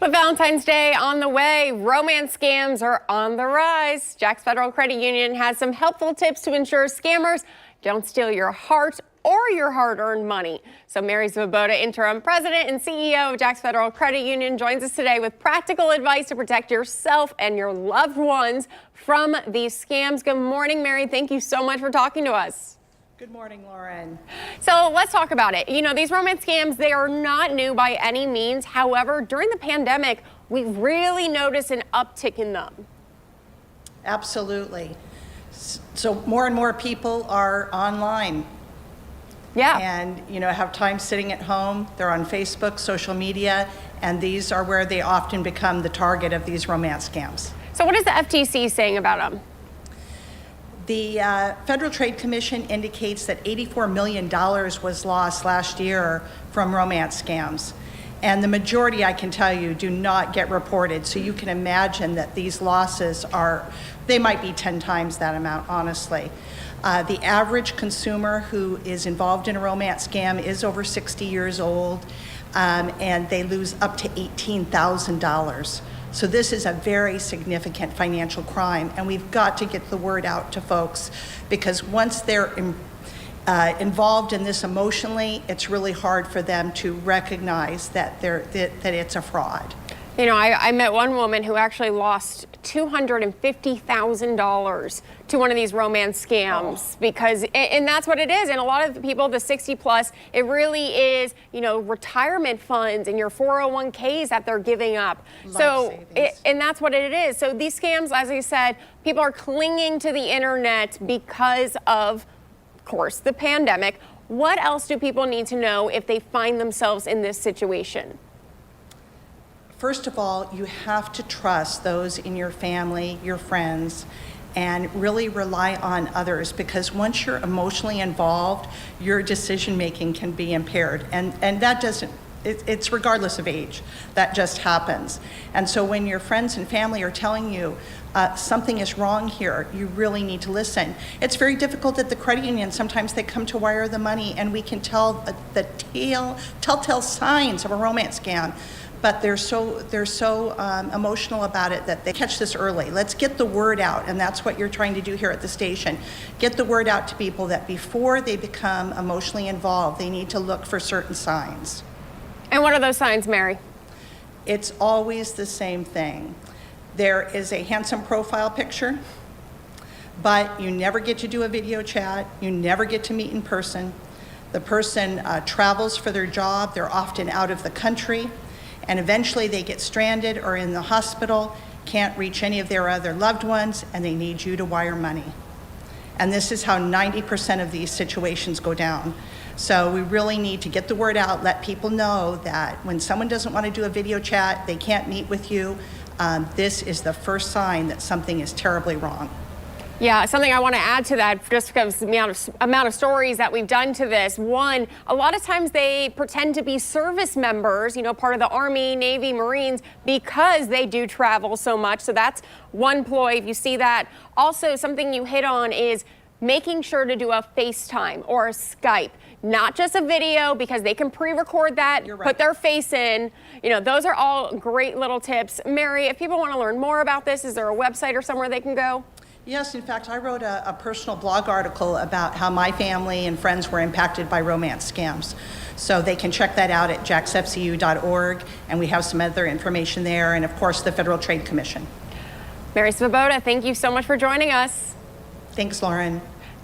With Valentine's Day on the way, romance scams are on the rise. Jax Federal Credit Union has some helpful tips to ensure scammers don't steal your heart or your hard-earned money. So Mary Svoboda, interim president and CEO of Jax Federal Credit Union, joins us today with practical advice to protect yourself and your loved ones from these scams. Good morning, Mary. Thank you so much for talking to us. Good morning, Lauren. So let's talk about it. You know, these romance scams, they are not new by any means. However, during the pandemic, we've really noticed an uptick in them. Absolutely. So more and more people are online. Yeah. And, have time sitting at home. They're on Facebook, social media, and these are where they often become the target of these romance scams. So what is the FTC saying about them? The Federal Trade Commission indicates that $84 million was lost last year from romance scams. And the majority, I can tell you, do not get reported. So you can imagine that these losses they might be 10 times that amount, honestly. The average consumer who is involved in a romance scam is over 60 years old, and they lose up to $18,000. So this is a very significant financial crime, and we've got to get the word out to folks, because once they're involved in this emotionally, it's really hard for them to recognize that it's a fraud. You know, I met one woman who actually lost $250,000 to one of these romance scams because, and that's what it is. And a lot of the people, the 60 plus, it really is, retirement funds and your 401ks that they're giving up. And that's what it is. So these scams, as I said, people are clinging to the internet because of course, the pandemic. What else do people need to know if they find themselves in this situation? First of all, you have to trust those in your family, your friends, and really rely on others, because once you're emotionally involved, your decision making can be impaired. And that doesn't, it's regardless of age, that just happens. And so when your friends and family are telling you something is wrong here, you really need to listen. It's very difficult at the credit union. Sometimes they come to wire the money and we can tell the telltale signs of a romance scam. But they're so emotional about it that they catch this early. Let's get the word out, and that's what you're trying to do here at the station. Get the word out to people that before they become emotionally involved, they need to look for certain signs. And what are those signs, Mary? It's always the same thing. There is a handsome profile picture, but you never get to do a video chat. You never get to meet in person. The person travels for their job. They're often out of the country. And eventually they get stranded or in the hospital, can't reach any of their other loved ones, and they need you to wire money. And this is how 90% of these situations go down. So we really need to get the word out, let people know that when someone doesn't want to do a video chat, they can't meet with you, this is the first sign that something is terribly wrong. Yeah, something I want to add to that, just because of the amount of stories that we've done to this. One, a lot of times they pretend to be service members, part of the Army, Navy, Marines, because they do travel so much. So that's one ploy, if you see that. Also, something you hit on is making sure to do a FaceTime or a Skype, not just a video, because they can pre-record that, put their face in. Those are all great little tips. Mary, if people want to learn more about this, is there a website or somewhere they can go? Yes, in fact, I wrote a personal blog article about how my family and friends were impacted by romance scams. So they can check that out at jaxfcu.org, and we have some other information there, and of course the Federal Trade Commission. Mary Svoboda, thank you so much for joining us. Thanks, Lauren.